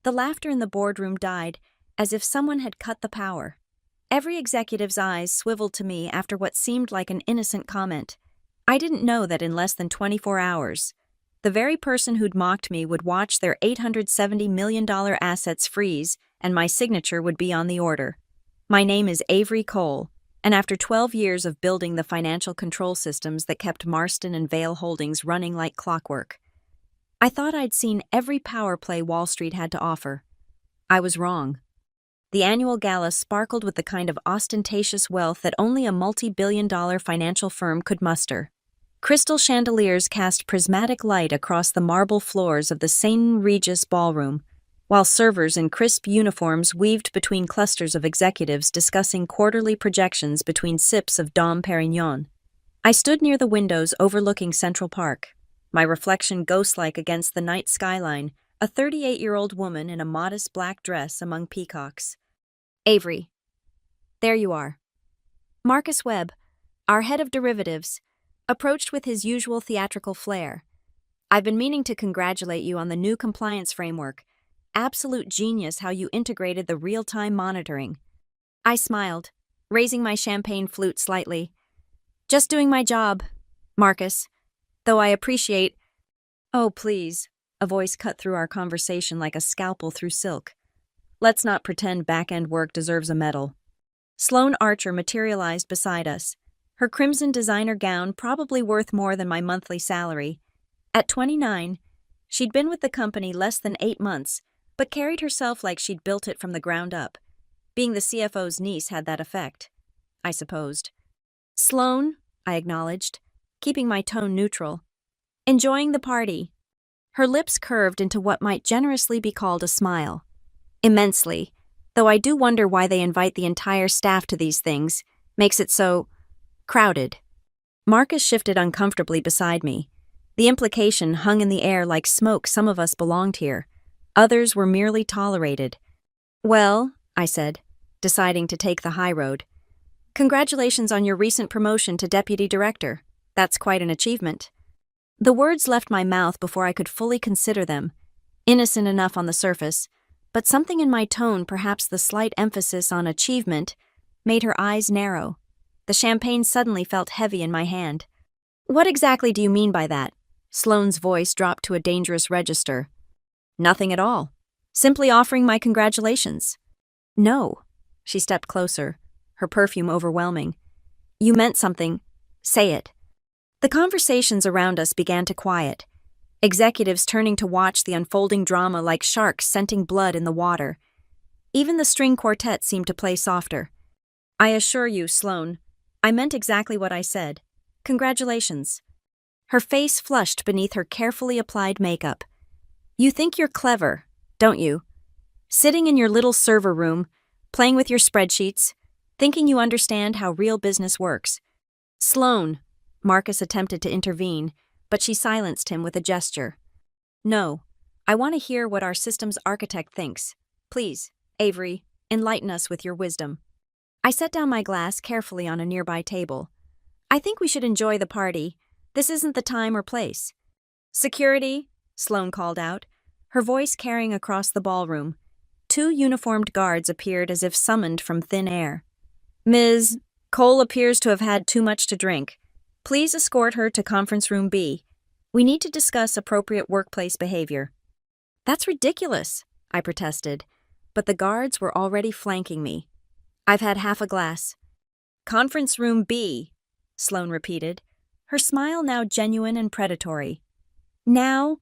The laughter in the boardroom died, as if someone had cut the power. Every executive's eyes swiveled to me after what seemed like an innocent comment. I didn't know that in less than 24 hours, the very person who'd mocked me would watch their $870 million assets freeze, and my signature would be on the order. My name is Avery Cole, and after 12 years of building the financial control systems that kept Marston and Vail Holdings running like clockwork, I thought I'd seen every power play Wall Street had to offer. I was wrong. The annual gala sparkled with the kind of ostentatious wealth that only a multi-billion-dollar financial firm could muster. Crystal chandeliers cast prismatic light across the marble floors of the St. Regis ballroom, while servers in crisp uniforms weaved between clusters of executives discussing quarterly projections between sips of Dom Perignon. I stood near the windows overlooking Central Park, my reflection ghost-like against the night skyline, a 38-year-old woman in a modest black dress among peacocks. Avery. There you are. Marcus Webb, our head of derivatives, approached with his usual theatrical flair. I've been meaning to congratulate you on the new compliance framework. Absolute genius how you integrated the real-time monitoring. I smiled, raising my champagne flute slightly. Just doing my job, Marcus. Though I appreciate— Oh, please, a voice cut through our conversation like a scalpel through silk. Let's not pretend back-end work deserves a medal. Sloane Archer materialized beside us, her crimson designer gown probably worth more than my monthly salary. At 29, she'd been with the company less than 8 months, but carried herself like she'd built it from the ground up. Being the CFO's niece had that effect, I supposed. Sloane, I acknowledged, keeping my tone neutral. Enjoying the party. Her lips curved into what might generously be called a smile. Immensely, though I do wonder why they invite the entire staff to these things, makes it so crowded. Marcus shifted uncomfortably beside me. The implication hung in the air like smoke. Some of us belonged here. Others were merely tolerated. Well, I said, deciding to take the high road. Congratulations on your recent promotion to deputy director. That's quite an achievement. The words left my mouth before I could fully consider them. Innocent enough on the surface, but something in my tone, perhaps the slight emphasis on achievement, made her eyes narrow. The champagne suddenly felt heavy in my hand. What exactly do you mean by that? Sloane's voice dropped to a dangerous register. Nothing at all. Simply offering my congratulations. No. She stepped closer, her perfume overwhelming. You meant something. Say it. The conversations around us began to quiet, executives turning to watch the unfolding drama like sharks scenting blood in the water. Even the string quartet seemed to play softer. I assure you, Sloane, I meant exactly what I said. Congratulations. Her face flushed beneath her carefully applied makeup. You think you're clever, don't you? Sitting in your little server room, playing with your spreadsheets, thinking you understand how real business works. Sloane, Marcus attempted to intervene, but she silenced him with a gesture. No, I want to hear what our systems architect thinks. Please, Avery, enlighten us with your wisdom. I set down my glass carefully on a nearby table. I think we should enjoy the party. This isn't the time or place. Security, Sloane called out, her voice carrying across the ballroom. 2 uniformed guards appeared as if summoned from thin air. Ms. Cole appears to have had too much to drink. Please escort her to conference room B. We need to discuss appropriate workplace behavior. That's ridiculous, I protested, but the guards were already flanking me. I've had half a glass. Conference room B, Sloane repeated, her smile now genuine and predatory. Now,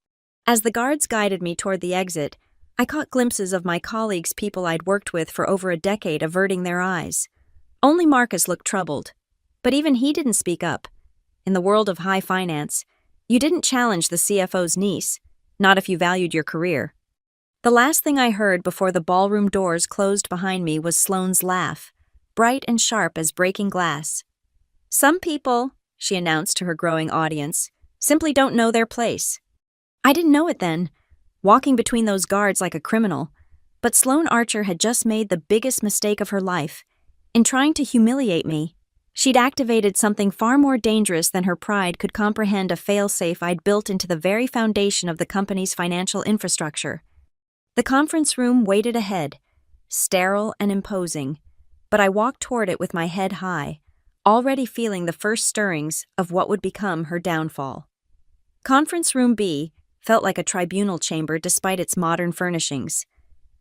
as the guards guided me toward the exit, I caught glimpses of my colleagues, people I'd worked with for over a decade, averting their eyes. Only Marcus looked troubled, but even he didn't speak up. In the world of high finance, you didn't challenge the CFO's niece, not if you valued your career. The last thing I heard before the ballroom doors closed behind me was Sloane's laugh, bright and sharp as breaking glass. Some people, she announced to her growing audience, simply don't know their place. I didn't know it then, walking between those guards like a criminal, but Sloane Archer had just made the biggest mistake of her life. In trying to humiliate me, she'd activated something far more dangerous than her pride could comprehend, a failsafe I'd built into the very foundation of the company's financial infrastructure. The conference room waited ahead, sterile and imposing, but I walked toward it with my head high, already feeling the first stirrings of what would become her downfall. Conference Room B felt like a tribunal chamber despite its modern furnishings.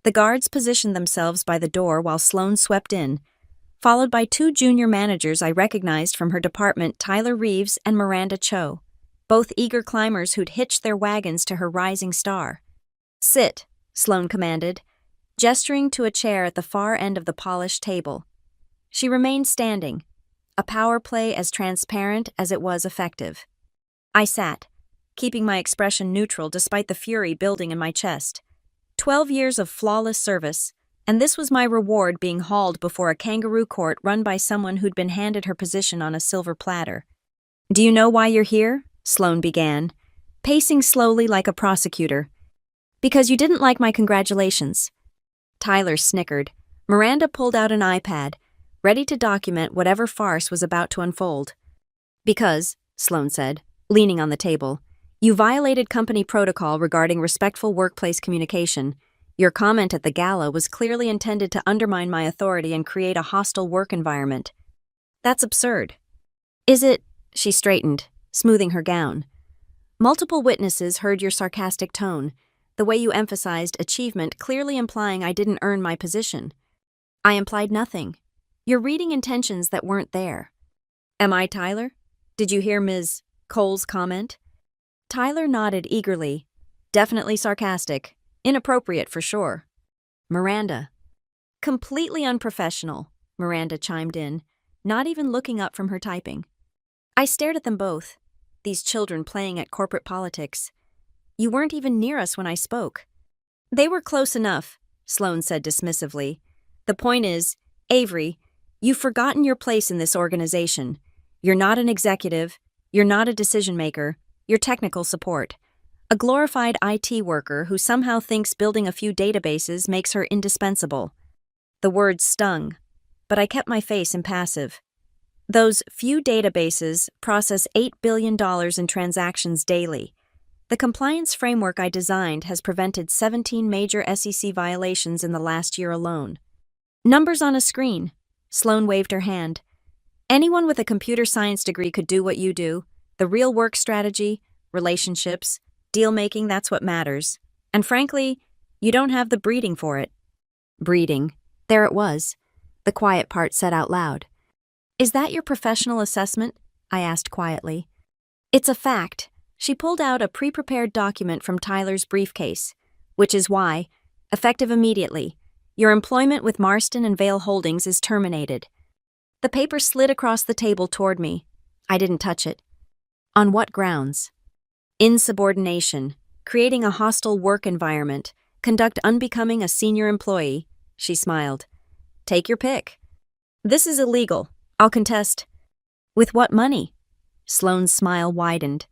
The guards positioned themselves by the door while Sloan swept in, followed by two junior managers I recognized from her department, Tyler Reeves and Miranda Cho, both eager climbers who'd hitched their wagons to her rising star. "Sit," Sloan commanded, gesturing to a chair at the far end of the polished table. She remained standing, a power play as transparent as it was effective. I sat, keeping my expression neutral despite the fury building in my chest. 12 years of flawless service, and this was my reward, being hauled before a kangaroo court run by someone who'd been handed her position on a silver platter. "Do you know why you're here?" Sloan began, pacing slowly like a prosecutor. "Because you didn't like my congratulations." Tyler snickered. Miranda pulled out an iPad, ready to document whatever farce was about to unfold. "Because," Sloan said, leaning on the table, "you violated company protocol regarding respectful workplace communication. Your comment at the gala was clearly intended to undermine my authority and create a hostile work environment." "That's absurd." "Is it?" She straightened, smoothing her gown. "Multiple witnesses heard your sarcastic tone, the way you emphasized achievement, clearly implying I didn't earn my position." "I implied nothing. You're reading intentions that weren't there." "Am I Tyler? Did you hear Ms. Cole's comment?" Tyler nodded eagerly. "Definitely sarcastic. Inappropriate for sure." "Miranda." "Completely unprofessional," Miranda chimed in, not even looking up from her typing. I stared at them both, these children playing at corporate politics. "You weren't even near us when I spoke." "They were close enough," Sloan said dismissively. "The point is, Avery, you've forgotten your place in this organization. You're not an executive, you're not a decision-maker, you're technical support. A glorified IT worker who somehow thinks building a few databases makes her indispensable." The words stung, but I kept my face impassive. Those few databases process $8 billion in transactions daily. The compliance framework I designed has prevented 17 major SEC violations in the last year alone. "Numbers on a screen," Sloan waved her hand. "Anyone with a computer science degree could do what you do. The real work strategy, relationships, deal-making, that's what matters. And frankly, you don't have the breeding for it." Breeding. There it was. The quiet part said out loud. "Is that your professional assessment?" I asked quietly. "It's a fact." She pulled out a pre-prepared document from Tyler's briefcase, "which is why, effective immediately, your employment with Marston and Vale Holdings is terminated." The paper slid across the table toward me. I didn't touch it. "On what grounds?" "Insubordination, creating a hostile work environment, conduct unbecoming a senior employee," she smiled. "Take your pick." "This is illegal. I'll contest." "With what money?" Sloan's smile widened.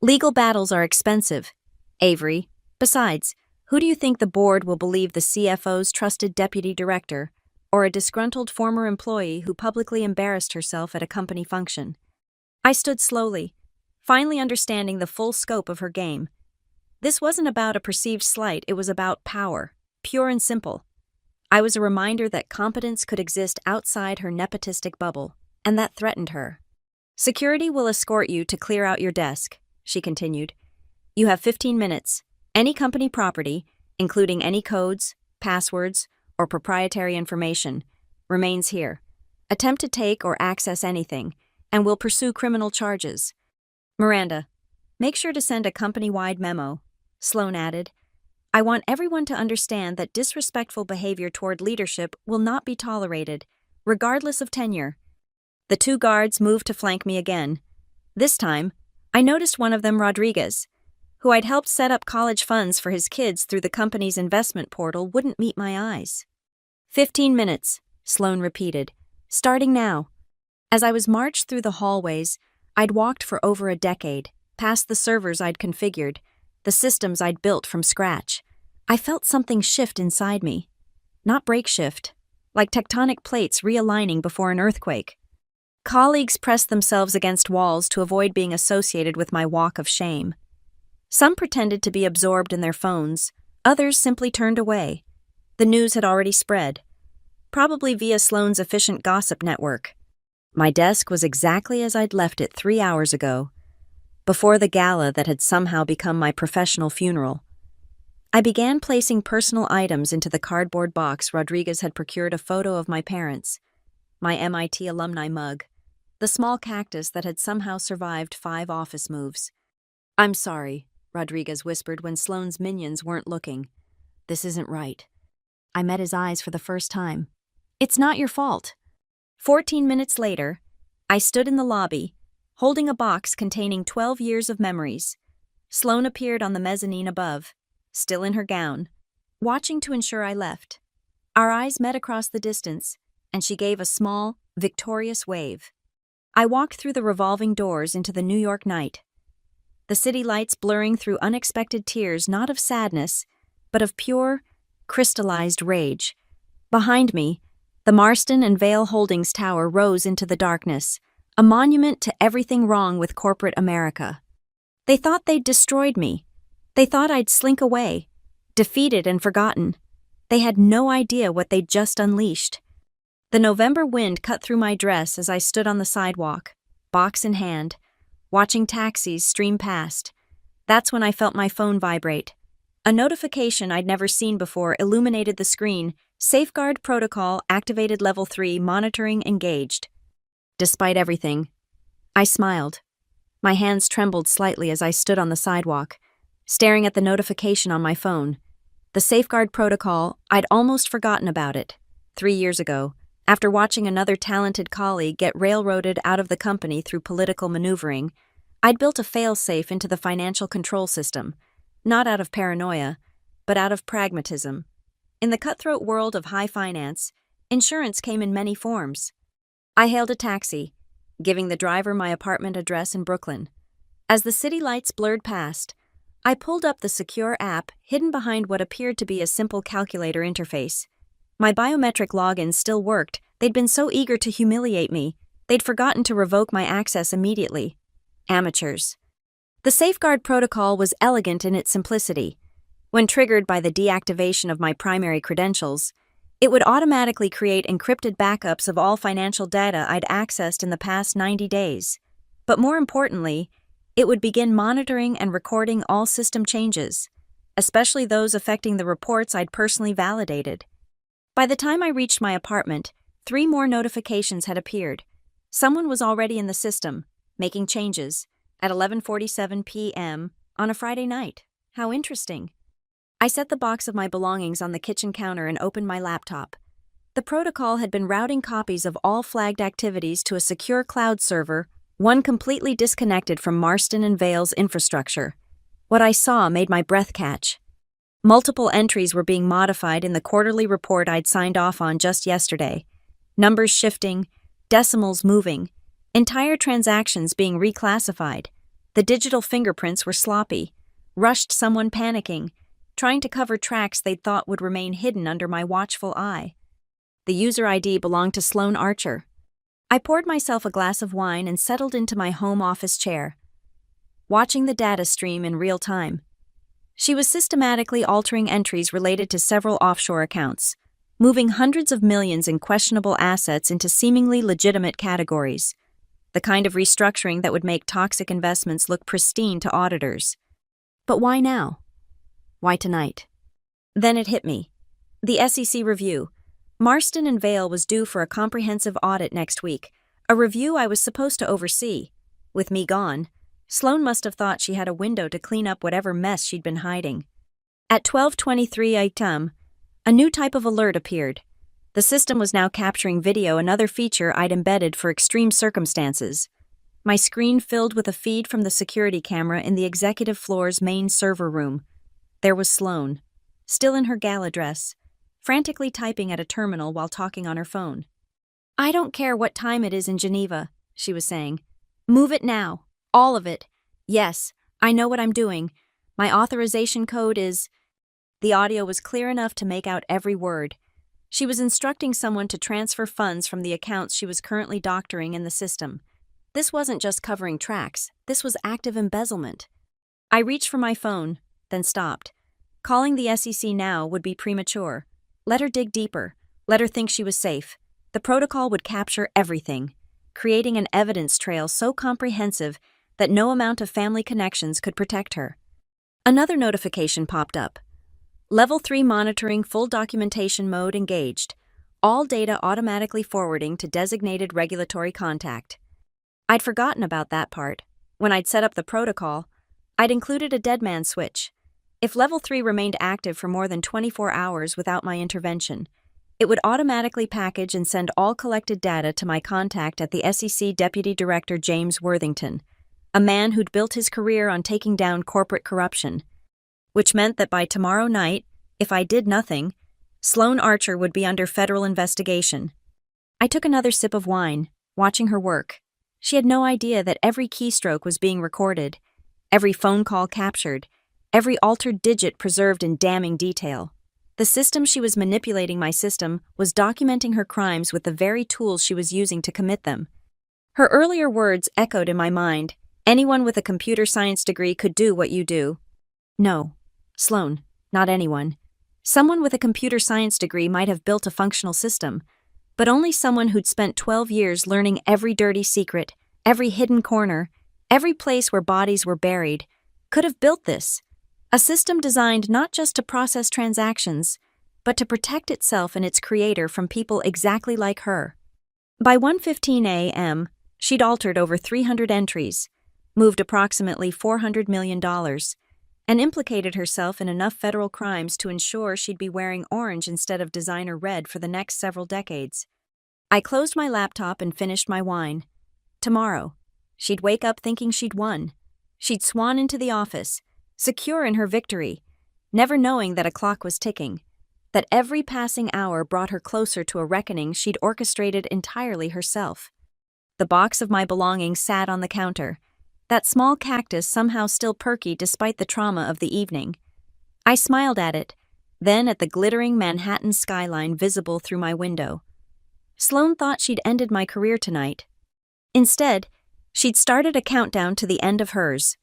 "Legal battles are expensive, Avery. Besides, who do you think the board will believe, the CFO's trusted deputy director, or a disgruntled former employee who publicly embarrassed herself at a company function?" I stood slowly, finally understanding the full scope of her game. This wasn't about a perceived slight, it was about power, pure and simple. I was a reminder that competence could exist outside her nepotistic bubble, and that threatened her. "Security will escort you to clear out your desk," she continued. "You have 15 minutes. Any company property, including any codes, passwords, or proprietary information, remains here. Attempt to take or access anything, and we'll pursue criminal charges." "Miranda, make sure to send a company-wide memo," Sloan added. "I want everyone to understand that disrespectful behavior toward leadership will not be tolerated, regardless of tenure." The two guards moved to flank me again. This time, I noticed one of them, Rodriguez, who I'd helped set up college funds for his kids through the company's investment portal, wouldn't meet my eyes. 15 minutes, Sloan repeated. "Starting now." As I was marched through the hallways, I'd walked for over a decade, past the servers I'd configured, the systems I'd built from scratch. I felt something shift inside me. Not break shift, like tectonic plates realigning before an earthquake. Colleagues pressed themselves against walls to avoid being associated with my walk of shame. Some pretended to be absorbed in their phones, Others simply turned away. The news had already spread, probably via Sloane's efficient gossip network. My desk was exactly as I'd left it 3 hours ago, before the gala that had somehow become my professional funeral. I began placing personal items into the cardboard box Rodriguez had procured: a photo of my parents, my MIT alumni mug, the small cactus that had somehow survived 5 office moves. "I'm sorry," Rodriguez whispered when Sloane's minions weren't looking. "This isn't right." I met his eyes for the first time. "It's not your fault." 14 minutes later, I stood in the lobby, holding a box containing 12 years of memories. Sloane appeared on the mezzanine above, still in her gown, watching to ensure I left. Our eyes met across the distance, and she gave a small, victorious wave. I walked through the revolving doors into the New York night, the city lights blurring through unexpected tears, not of sadness, but of pure, crystallized rage. Behind me, the Marston and Vale Holdings Tower rose into the darkness, a monument to everything wrong with corporate America. They thought they'd destroyed me. They thought I'd slink away, defeated and forgotten. They had no idea what they'd just unleashed. The November wind cut through my dress as I stood on the sidewalk, box in hand, watching taxis stream past. That's when I felt my phone vibrate. A notification I'd never seen before illuminated the screen: Safeguard Protocol activated Level 3, monitoring engaged. Despite everything, I smiled. My hands trembled slightly as I stood on the sidewalk, staring at the notification on my phone. The Safeguard Protocol, I'd almost forgotten about it. 3 years ago, after watching another talented colleague get railroaded out of the company through political maneuvering, I'd built a fail-safe into the financial control system, not out of paranoia, but out of pragmatism. In the cutthroat world of high finance, insurance came in many forms. I hailed a taxi, giving the driver my apartment address in Brooklyn. As the city lights blurred past, I pulled up the secure app hidden behind what appeared to be a simple calculator interface. My biometric login still worked. They'd been so eager to humiliate me, they'd forgotten to revoke my access immediately. Amateurs. The Safeguard Protocol was elegant in its simplicity. When triggered by the deactivation of my primary credentials, it would automatically create encrypted backups of all financial data I'd accessed in the past 90 days. But more importantly, it would begin monitoring and recording all system changes, especially those affecting the reports I'd personally validated. By the time I reached my apartment, 3 more notifications had appeared. Someone was already in the system, making changes, at 11:47 p.m. on a Friday night. How interesting. I set the box of my belongings on the kitchen counter and opened my laptop. The protocol had been routing copies of all flagged activities to a secure cloud server, one completely disconnected from Marston and Vale's infrastructure. What I saw made my breath catch. Multiple entries were being modified in the quarterly report I'd signed off on just yesterday. Numbers shifting, decimals moving, entire transactions being reclassified. The digital fingerprints were sloppy, rushed someone panicking, trying to cover tracks they'd thought would remain hidden under my watchful eye. The user ID belonged to Sloane Archer. I poured myself a glass of wine and settled into my home office chair, watching the data stream in real time. She was systematically altering entries related to several offshore accounts, moving hundreds of millions in questionable assets into seemingly legitimate categories, the kind of restructuring that would make toxic investments look pristine to auditors. But why now? Why tonight? Then it hit me. The SEC review. Marston and Vale was due for a comprehensive audit next week, a review I was supposed to oversee. With me gone, Sloane must have thought she had a window to clean up whatever mess she'd been hiding. At 12:23 a.m., a new type of alert appeared. The system was now capturing video, another feature I'd embedded for extreme circumstances. My screen filled with a feed from the security camera in the executive floor's main server room. There was Sloane, still in her gala dress, frantically typing at a terminal while talking on her phone. "I don't care what time it is in Geneva," she was saying. "Move it now. All of it. Yes, I know what I'm doing. My authorization code is..." The audio was clear enough to make out every word. She was instructing someone to transfer funds from the accounts she was currently doctoring in the system. This wasn't just covering tracks. This was active embezzlement. I reached for my phone, then stopped. Calling the SEC now would be premature. Let her dig deeper. Let her think she was safe. The protocol would capture everything, creating an evidence trail so comprehensive that no amount of family connections could protect her. Another notification popped up. Level 3 monitoring full documentation mode engaged. All data automatically forwarding to designated regulatory contact. I'd forgotten about that part. When I'd set up the protocol, I'd included a dead man switch. If Level 3 remained active for more than 24 hours without my intervention, it would automatically package and send all collected data to my contact at the SEC Deputy Director James Worthington, a man who'd built his career on taking down corporate corruption. Which meant that by tomorrow night, if I did nothing, Sloane Archer would be under federal investigation. I took another sip of wine, watching her work. She had no idea that every keystroke was being recorded, every phone call captured, every altered digit preserved in damning detail. The system she was manipulating my system was documenting her crimes with the very tools she was using to commit them. Her earlier words echoed in my mind. Anyone with a computer science degree could do what you do. No, Sloane, not anyone. Someone with a computer science degree might have built a functional system, but only someone who'd spent 12 years learning every dirty secret, every hidden corner, every place where bodies were buried, could have built this. A system designed not just to process transactions, but to protect itself and its creator from people exactly like her. By 1:15 a.m., she'd altered over 300 entries, moved approximately $400 million, and implicated herself in enough federal crimes to ensure she'd be wearing orange instead of designer red for the next several decades. I closed my laptop and finished my wine. Tomorrow, she'd wake up thinking she'd won. She'd swan into the office, secure in her victory, never knowing that a clock was ticking, that every passing hour brought her closer to a reckoning she'd orchestrated entirely herself. The box of my belongings sat on the counter, that small cactus somehow still perky despite the trauma of the evening. I smiled at it, then at the glittering Manhattan skyline visible through my window. Sloane thought she'd ended my career tonight. Instead, she'd started a countdown to the end of hers.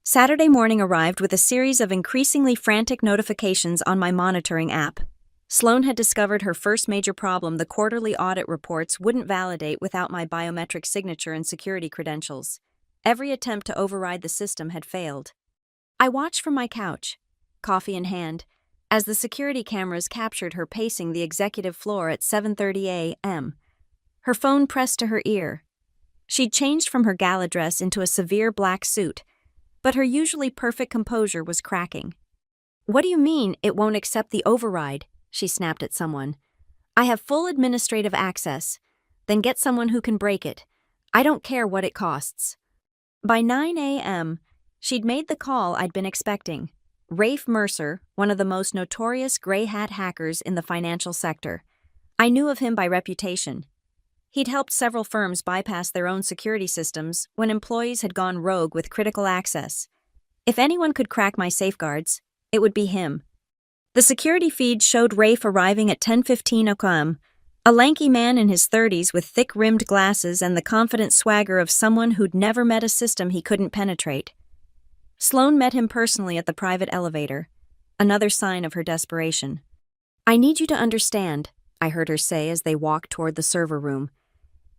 Saturday morning arrived with a series of increasingly frantic notifications on my monitoring app. Sloane had discovered her first major problem: the quarterly audit reports wouldn't validate without my biometric signature and security credentials. Every attempt to override the system had failed. I watched from my couch, coffee in hand, as the security cameras captured her pacing the executive floor at 7:30 a.m., her phone pressed to her ear. She'd changed from her gala dress into a severe black suit, but her usually perfect composure was cracking. "What do you mean it won't accept the override?" she snapped at someone. "I have full administrative access. Then get someone who can break it. I don't care what it costs." By 9 a.m., she'd made the call I'd been expecting. Rafe Mercer, one of the most notorious gray hat hackers in the financial sector. I knew of him by reputation. He'd helped several firms bypass their own security systems when employees had gone rogue with critical access. If anyone could crack my safeguards, it would be him. The security feed showed Rafe arriving at 10:15 a.m., a lanky man in his 30s with thick-rimmed glasses and the confident swagger of someone who'd never met a system he couldn't penetrate. Sloane met him personally at the private elevator, another sign of her desperation. "I need you to understand," I heard her say as they walked toward the server room.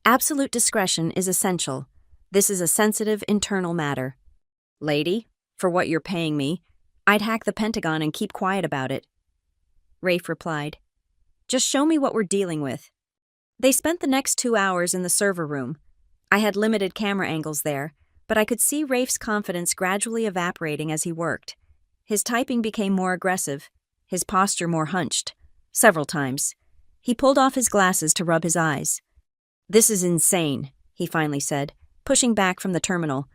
"Absolute discretion is essential. This is a sensitive internal matter." "Lady, for what you're paying me, I'd hack the Pentagon and keep quiet about it," Rafe replied. "Just show me what we're dealing with." They spent the next 2 hours in the server room. I had limited camera angles there, but I could see Rafe's confidence gradually evaporating as he worked. His typing became more aggressive, his posture more hunched. Several times, he pulled off his glasses to rub his eyes. "This is insane," he finally said, pushing back from the terminal.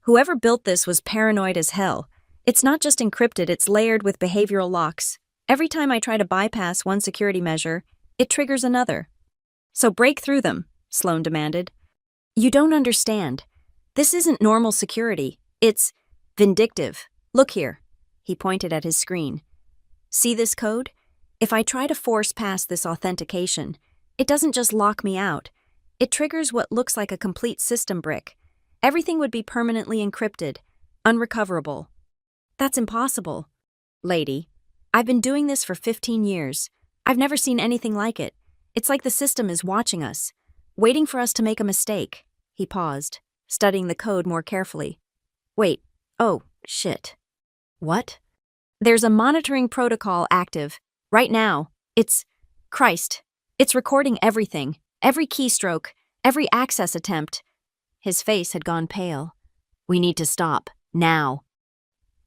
"Whoever built this was paranoid as hell. It's not just encrypted, it's layered with behavioral locks. Every time I try to bypass one security measure, it triggers another." "So break through them," Sloane demanded. "You don't understand. This isn't normal security. It's vindictive. Look here." He pointed at his screen. "See this code? If I try to force past this authentication, it doesn't just lock me out. It triggers what looks like a complete system brick. Everything would be permanently encrypted, unrecoverable." "That's impossible." "Lady, I've been doing this for 15 years. I've never seen anything like it. It's like the system is watching us, waiting for us to make a mistake." He paused, studying the code more carefully. "Wait, oh, shit. What?" "There's a monitoring protocol active. Right now. Christ. It's recording everything, every keystroke, every access attempt." His face had gone pale. "We need to stop, now."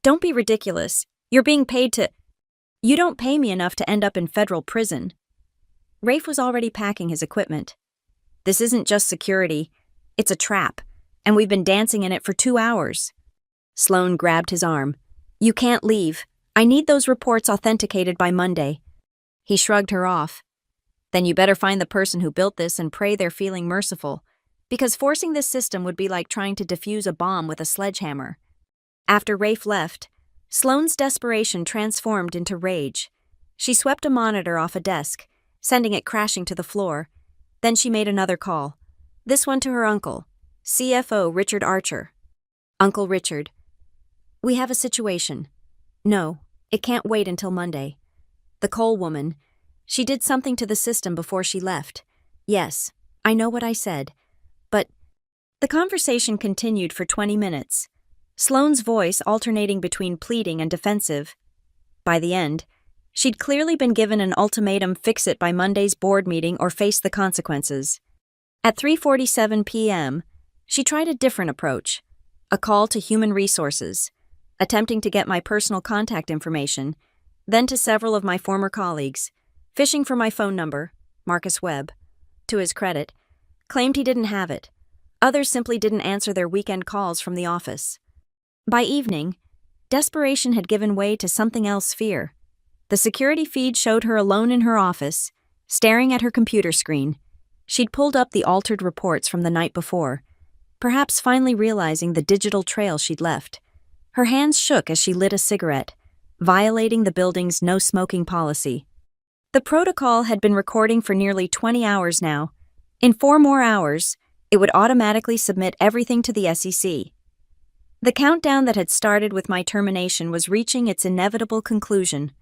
"Don't be ridiculous. You're being paid to—" "You don't pay me enough to end up in federal prison." Rafe was already packing his equipment. "This isn't just security. It's a trap, and we've been dancing in it for 2 hours. Sloan grabbed his arm. "You can't leave. I need those reports authenticated by Monday." He shrugged her off. "Then you better find the person who built this and pray they're feeling merciful, because forcing this system would be like trying to defuse a bomb with a sledgehammer." After Rafe left, Sloane's desperation transformed into rage. She swept a monitor off a desk, sending it crashing to the floor. Then she made another call, this one to her uncle, CFO Richard Archer. "Uncle Richard, we have a situation. No, it can't wait until Monday. The coal woman, she did something to the system before she left. Yes, I know what I said. But—" The conversation continued for 20 minutes, Sloane's voice alternating between pleading and defensive. By the end, she'd clearly been given an ultimatum: fix it by Monday's board meeting or face the consequences. At 3:47 p.m., she tried a different approach, a call to human resources, attempting to get my personal contact information, then to several of my former colleagues, fishing for my phone number. Marcus Webb, to his credit, claimed he didn't have it. Others simply didn't answer their weekend calls from the office. By evening, desperation had given way to something else: fear. The security feed showed her alone in her office, staring at her computer screen. She'd pulled up the altered reports from the night before, perhaps finally realizing the digital trail she'd left. Her hands shook as she lit a cigarette, violating the building's no-smoking policy. The protocol had been recording for nearly 20 hours now. In 4 more hours, it would automatically submit everything to the SEC. The countdown that had started with my termination was reaching its inevitable conclusion.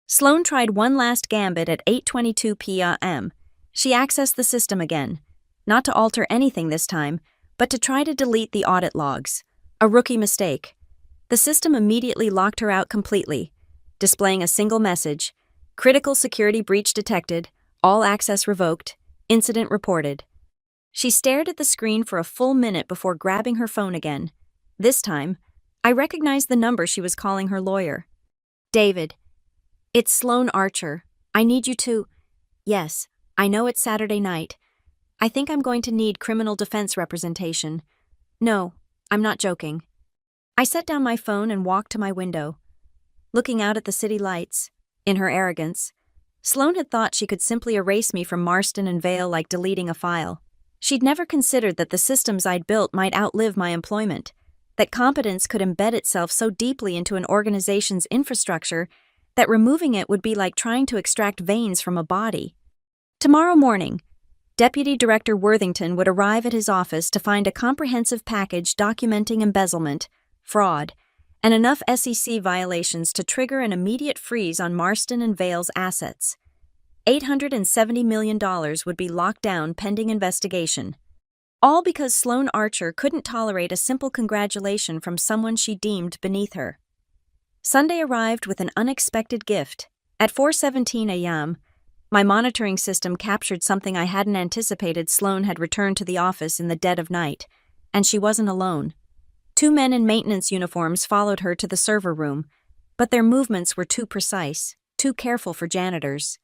Sloane tried one last gambit at 8:22 p.m. She accessed the system again, not to alter anything this time, but to try to delete the audit logs. A rookie mistake. The system immediately locked her out completely, displaying a single message: critical security breach detected, all access revoked, incident reported. She stared at the screen for a full minute before grabbing her phone again. This time, I recognized the number she was calling her lawyer. "David, it's Sloane Archer. I need you to—" "Yes, I know it's Saturday night. I think I'm going to need criminal defense representation. No, I'm not joking." I set down my phone and walked to my window. Looking out at the city lights, in her arrogance, Sloane had thought she could simply erase me from Marston and Vale like deleting a file. She'd never considered that the systems I'd built might outlive my employment, that competence could embed itself so deeply into an organization's infrastructure that removing it would be like trying to extract veins from a body. Tomorrow morning, Deputy Director Worthington would arrive at his office to find a comprehensive package documenting embezzlement, fraud, and enough SEC violations to trigger an immediate freeze on Marston and Vale's assets. $870 million would be locked down pending investigation. All because Sloane Archer couldn't tolerate a simple congratulation from someone she deemed beneath her. Sunday arrived with an unexpected gift. At 4:17 a.m., my monitoring system captured something I hadn't anticipated. Sloane had returned to the office in the dead of night, and she wasn't alone. 2 men in maintenance uniforms followed her to the server room, but their movements were too precise, too careful for janitors.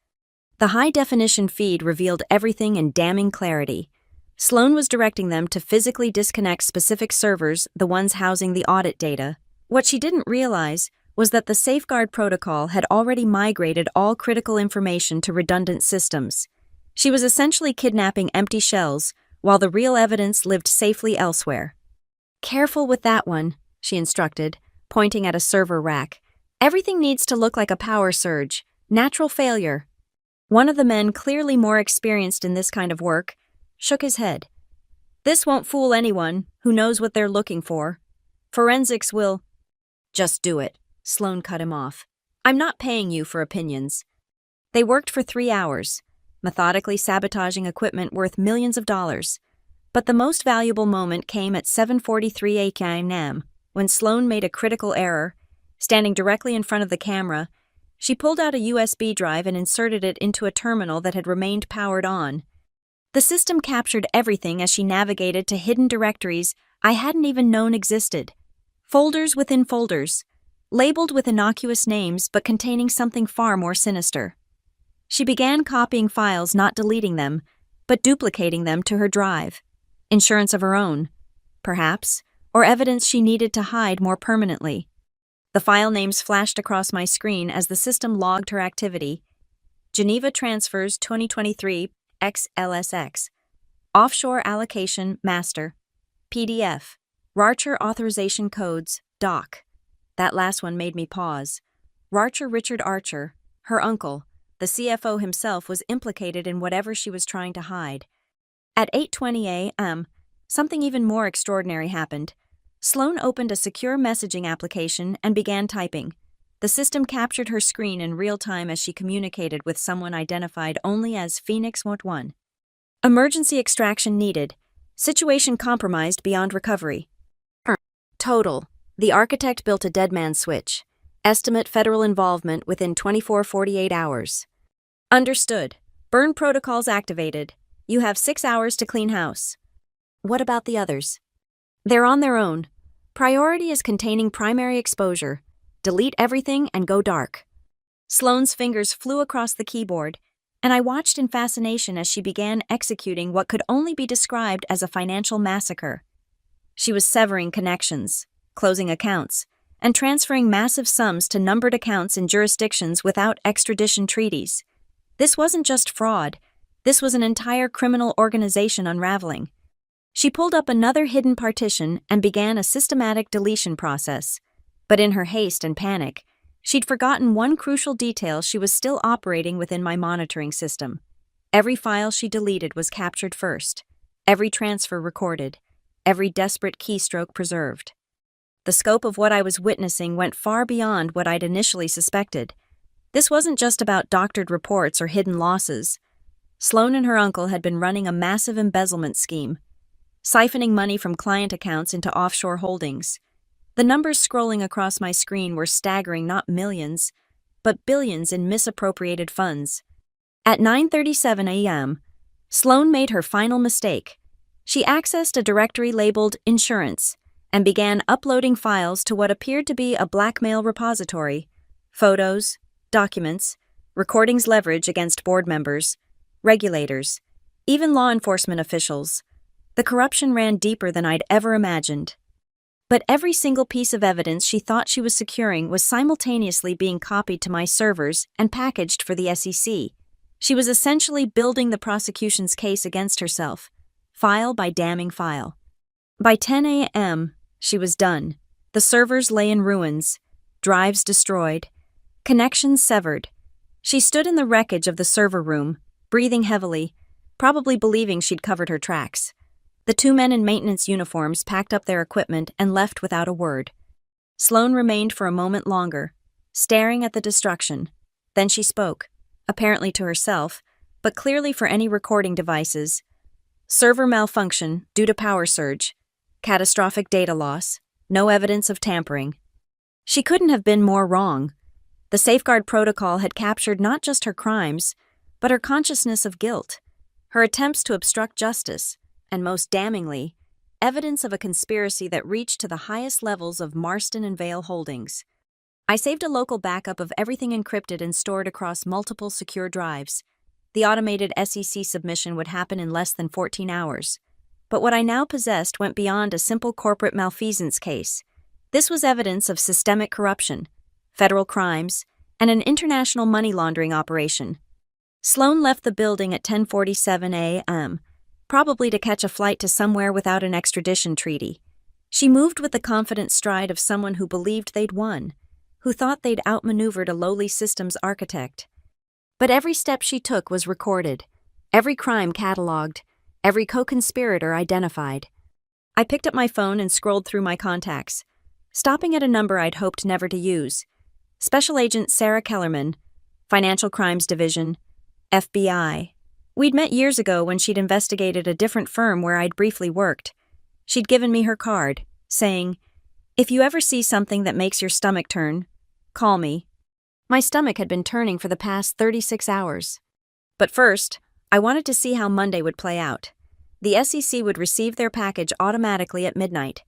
The high-definition feed revealed everything in damning clarity. Sloane was directing them to physically disconnect specific servers, the ones housing the audit data. What she didn't realize was that the safeguard protocol had already migrated all critical information to redundant systems. She was essentially kidnapping empty shells, while the real evidence lived safely elsewhere. "Careful with that one," she instructed, pointing at a server rack. "Everything needs to look like a power surge, natural failure." One of the men, clearly more experienced in this kind of work, shook his head. "This won't fool anyone who knows what they're looking for. Forensics will—" "Just do it," Sloane cut him off. I'm not paying you for opinions. They worked for 3 hours, methodically sabotaging equipment worth millions of dollars. But the most valuable moment came at 7:43 a.m. when Sloan made a critical error. Standing directly in front of the camera, she pulled out a USB drive and inserted it into a terminal that had remained powered on. The system captured everything as she navigated to hidden directories I hadn't even known existed. Folders within folders, labeled with innocuous names but containing something far more sinister. She began copying files, not deleting them, but duplicating them to her drive. Insurance of her own, perhaps, or evidence she needed to hide more permanently. The file names flashed across my screen as the system logged her activity. Geneva Transfers 2023 XLSX. Offshore Allocation Master. PDF. Rarcher Authorization Codes. Doc. That last one made me pause. Rarcher Richard Archer, her uncle, the CFO himself, was implicated in whatever she was trying to hide. At 8:20 a.m., something even more extraordinary happened. Sloan opened a secure messaging application and began typing. The system captured her screen in real time as she communicated with someone identified only as Phoenix 1. Emergency extraction needed. Situation compromised beyond recovery. Total. The architect built a dead man switch. Estimate federal involvement within 24-48 hours. Understood. Burn protocols activated. You have 6 hours to clean house. What about the others? They're on their own. Priority is containing primary exposure. Delete everything and go dark. Sloan's fingers flew across the keyboard, and I watched in fascination as she began executing what could only be described as a financial massacre. She was severing connections, closing accounts, and transferring massive sums to numbered accounts in jurisdictions without extradition treaties. This wasn't just fraud. This was an entire criminal organization unraveling. She pulled up another hidden partition and began a systematic deletion process. But in her haste and panic, she'd forgotten one crucial detail: she was still operating within my monitoring system. Every file she deleted was captured first, every transfer recorded, every desperate keystroke preserved. The scope of what I was witnessing went far beyond what I'd initially suspected. This wasn't just about doctored reports or hidden losses. Sloan and her uncle had been running a massive embezzlement scheme, siphoning money from client accounts into offshore holdings. The numbers scrolling across my screen were staggering, not millions, but billions in misappropriated funds. At 9:37 a.m., Sloan made her final mistake. She accessed a directory labeled Insurance and began uploading files to what appeared to be a blackmail repository. Photos, documents, recordings leverage against board members, regulators, even law enforcement officials. The corruption ran deeper than I'd ever imagined. But every single piece of evidence she thought she was securing was simultaneously being copied to my servers and packaged for the SEC. She was essentially building the prosecution's case against herself, file by damning file. By 10 a.m., she was done. The servers lay in ruins, drives destroyed, connections severed. She stood in the wreckage of the server room, breathing heavily, probably believing she'd covered her tracks. The 2 men in maintenance uniforms packed up their equipment and left without a word. Sloan remained for a moment longer, staring at the destruction. Then she spoke, apparently to herself, but clearly for any recording devices. Server malfunction due to power surge. Catastrophic data loss. No evidence of tampering. She couldn't have been more wrong. The safeguard protocol had captured not just her crimes, but her consciousness of guilt, her attempts to obstruct justice, and most damningly, evidence of a conspiracy that reached to the highest levels of Marston and Vale Holdings. I saved a local backup of everything encrypted and stored across multiple secure drives. The automated SEC submission would happen in less than 14 hours. But what I now possessed went beyond a simple corporate malfeasance case. This was evidence of systemic corruption, federal crimes, and an international money laundering operation. Sloan left the building at 10:47 a.m., probably to catch a flight to somewhere without an extradition treaty. She moved with the confident stride of someone who believed they'd won, who thought they'd outmaneuvered a lowly systems architect. But every step she took was recorded, every crime cataloged, every co-conspirator identified. I picked up my phone and scrolled through my contacts, stopping at a number I'd hoped never to use. Special Agent Sarah Kellerman, Financial Crimes Division, FBI. We'd met years ago when she'd investigated a different firm where I'd briefly worked. She'd given me her card, saying, "If you ever see something that makes your stomach turn, call me." My stomach had been turning for the past 36 hours. But first, I wanted to see how Monday would play out. The SEC would receive their package automatically at midnight.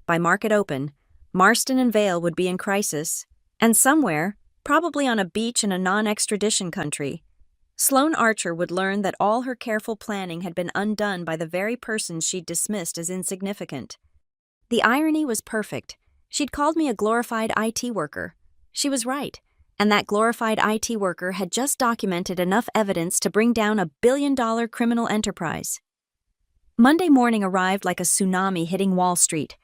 By market open, Marston and Vale would be in crisis, and somewhere, probably on a beach in a non-extradition country, Sloane Archer would learn that all her careful planning had been undone by the very person she'd dismissed as insignificant. The irony was perfect. She'd called me a glorified IT worker. She was right, and that glorified IT worker had just documented enough evidence to bring down a billion-dollar criminal enterprise. Monday morning arrived like a tsunami hitting Wall Street.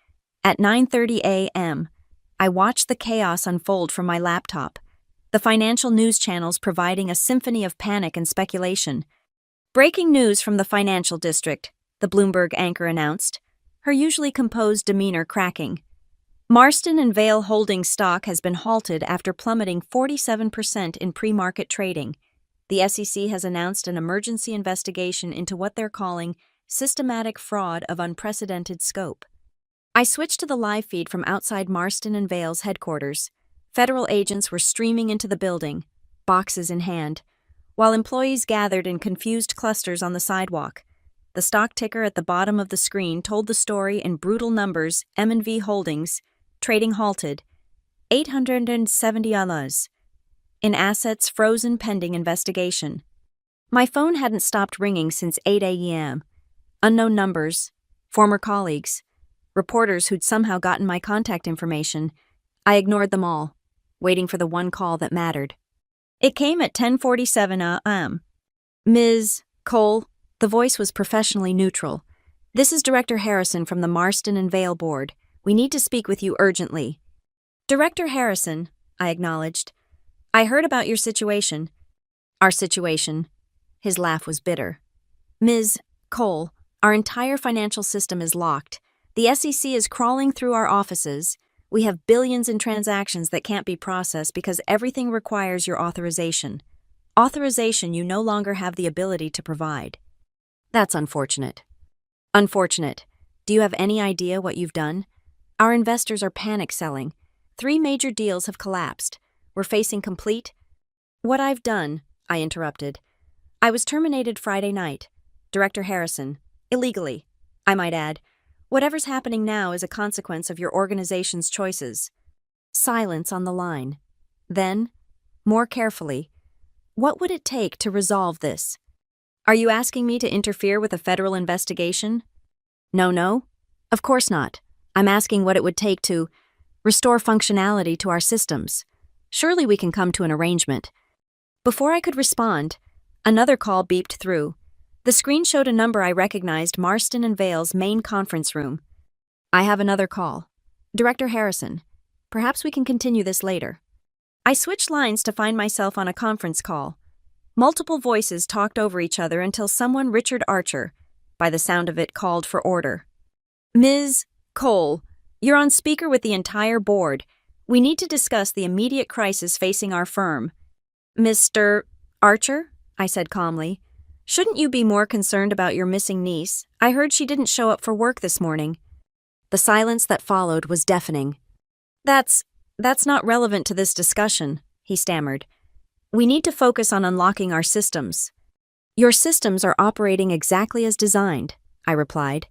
At 9:30 a.m., I watched the chaos unfold from my laptop, the financial news channels providing a symphony of panic and speculation. "Breaking news from the financial district," the Bloomberg anchor announced, her usually composed demeanor cracking. Marston and Vale Holdings stock has been halted after plummeting 47% in pre-market trading. The SEC has announced an emergency investigation into what they're calling systematic fraud of unprecedented scope. I switched to the live feed from outside Marston and Vale's headquarters. Federal agents were streaming into the building, boxes in hand, while employees gathered in confused clusters on the sidewalk. The stock ticker at the bottom of the screen told the story in brutal numbers. M&V Holdings, trading halted, $870. In assets frozen pending investigation. My phone hadn't stopped ringing since 8 a.m. Unknown numbers, former colleagues, reporters who'd somehow gotten my contact information. I ignored them all, waiting for the one call that mattered. It came at 10:47 a.m. "Ms. Cole," the voice was professionally neutral. "This is Director Harrison from the Marston and Vale Board. We need to speak with you urgently." "Director Harrison," I acknowledged. "I heard about your situation." "Our situation." His laugh was bitter. "Ms. Cole, our entire financial system is locked. The SEC is crawling through our offices. We have billions in transactions that can't be processed because everything requires your authorization. Authorization you no longer have the ability to provide." "That's unfortunate." "Unfortunate. Do you have any idea what you've done? Our investors are panic selling. 3 major deals have collapsed. We're facing complete—" "What I've done," I interrupted. "I was terminated Friday night. Director Harrison. Illegally, I might add. Whatever's happening now is a consequence of your organization's choices." Silence on the line. Then, more carefully, "What would it take to resolve this? Are you asking me to interfere with a federal investigation?" No. Of course not. I'm asking what it would take to restore functionality to our systems. Surely we can come to an arrangement." Before I could respond, another call beeped through. The screen showed a number I recognized: Marston and Vale's main conference room. "I have another call. Director Harrison. Perhaps we can continue this later." I switched lines to find myself on a conference call. Multiple voices talked over each other until someone, Richard Archer, by the sound of it, called for order. "Ms. Cole, you're on speaker with the entire board. We need to discuss the immediate crisis facing our firm." "Mr. Archer," I said calmly, "shouldn't you be more concerned about your missing niece? I heard she didn't show up for work this morning." The silence that followed was deafening. That's not relevant to this discussion," he stammered. "We need to focus on unlocking our systems." "Your systems are operating exactly as designed," I replied.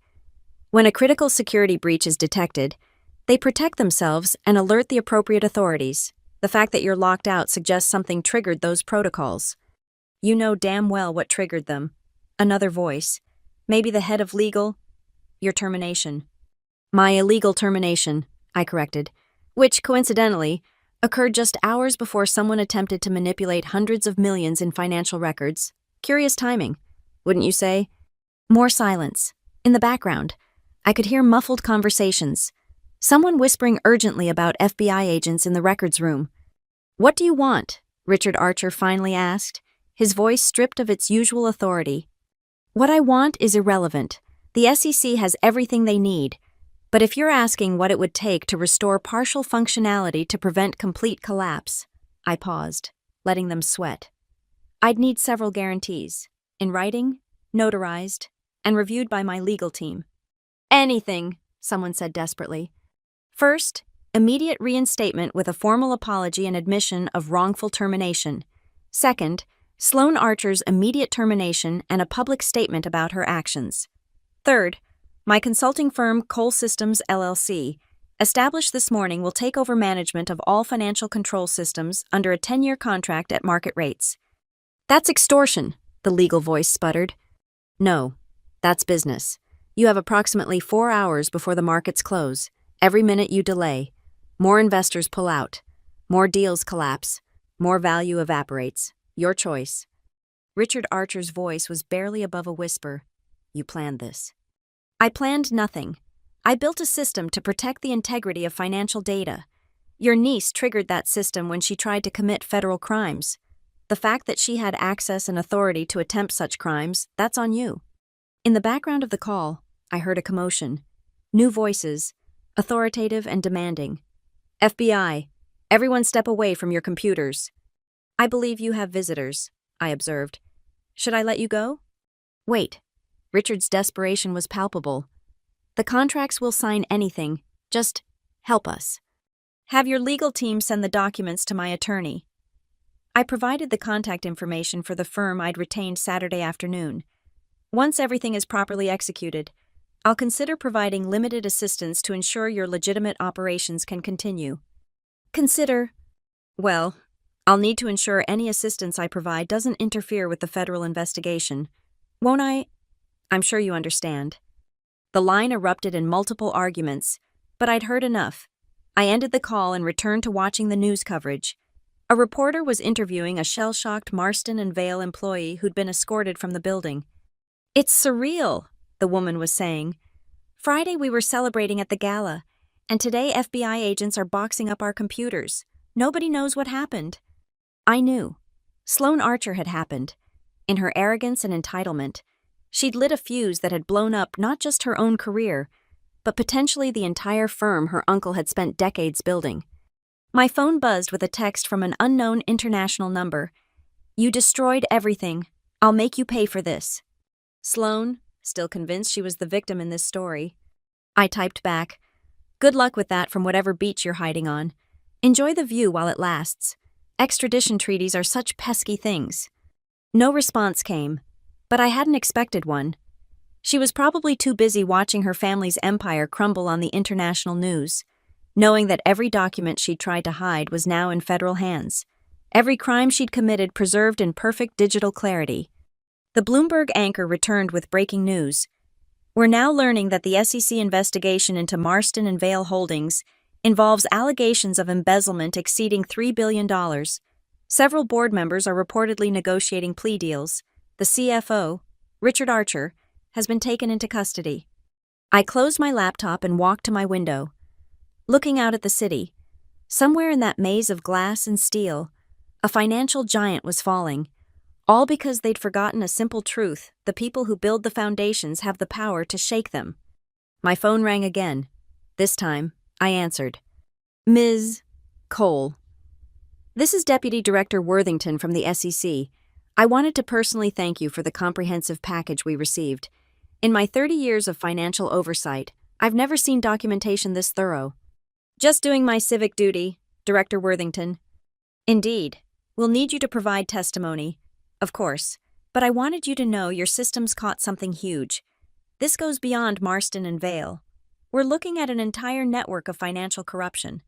"When a critical security breach is detected, they protect themselves and alert the appropriate authorities. The fact that you're locked out suggests something triggered those protocols." "You know damn well what triggered them." Another voice. "Maybe the head of legal—" "Your termination." "My illegal termination," I corrected, which, coincidentally, occurred just hours before someone attempted to manipulate hundreds of millions in financial records. Curious timing, wouldn't you say? More silence. In the background, I could hear muffled conversations. Someone whispering urgently about FBI agents in the records room. "What do you want?" Richard Archer finally asked, his voice stripped of its usual authority. "What I want is irrelevant. The SEC has everything they need. But if you're asking what it would take to restore partial functionality to prevent complete collapse, I paused, letting them sweat. I'd need several guarantees, in writing, notarized, and reviewed by my legal team. Anything, someone said desperately. First, immediate reinstatement with a formal apology and admission of wrongful termination. Second, Sloan Archer's immediate termination and a public statement about her actions. Third, my consulting firm Cole Systems LLC, established this morning, will take over management of all financial control systems under a 10-year contract at market rates. That's extortion, the legal voice sputtered. No, that's business. You have approximately 4 hours before the markets close. Every minute you delay, more investors pull out, more deals collapse, more value evaporates. Your choice. Richard Archer's voice was barely above a whisper. You planned this. I planned nothing. I built a system to protect the integrity of financial data. Your niece triggered that system when she tried to commit federal crimes. The fact that she had access and authority to attempt such crimes, that's on you. In the background of the call, I heard a commotion. New voices, authoritative and demanding. FBI, everyone step away from your computers. I believe you have visitors, I observed. Should I let you go? Wait. Richard's desperation was palpable. The contracts will sign anything. Just help us. Have your legal team send the documents to my attorney. I provided the contact information for the firm I'd retained Saturday afternoon. Once everything is properly executed, I'll consider providing limited assistance to ensure your legitimate operations can continue. Well, I'll need to ensure any assistance I provide doesn't interfere with the federal investigation. Won't I? I'm sure you understand. The line erupted in multiple arguments, but I'd heard enough. I ended the call and returned to watching the news coverage. A reporter was interviewing a shell-shocked Marston and Vale employee who'd been escorted from the building. It's surreal, the woman was saying. Friday we were celebrating at the gala, and today FBI agents are boxing up our computers. Nobody knows what happened. I knew. Sloan Archer had happened. In her arrogance and entitlement, she'd lit a fuse that had blown up not just her own career, but potentially the entire firm her uncle had spent decades building. My phone buzzed with a text from an unknown international number. You destroyed everything. I'll make you pay for this. Sloan, still convinced she was the victim in this story. I typed back, good luck with that from whatever beach you're hiding on. Enjoy the view while it lasts. Extradition treaties are such pesky things. No response came, but I hadn't expected one. She was probably too busy watching her family's empire crumble on the international news, knowing that every document she'd tried to hide was now in federal hands, every crime she'd committed preserved in perfect digital clarity. The Bloomberg anchor returned with breaking news. We're now learning that the SEC investigation into Marston and Vale Holdings involves allegations of embezzlement exceeding $3 billion. Several board members are reportedly negotiating plea deals. The CFO, Richard Archer, has been taken into custody. I closed my laptop and walked to my window. Looking out at the city, somewhere in that maze of glass and steel, a financial giant was falling, all because they'd forgotten a simple truth: the people who build the foundations have the power to shake them. My phone rang again. This time, I answered. Ms. Cole. This is Deputy Director Worthington from the SEC. I wanted to personally thank you for the comprehensive package we received. In my 30 years of financial oversight, I've never seen documentation this thorough. Just doing my civic duty, Director Worthington. Indeed. We'll need you to provide testimony, of course, but I wanted you to know your systems caught something huge. This goes beyond Marston and Vale. We're looking at an entire network of financial corruption.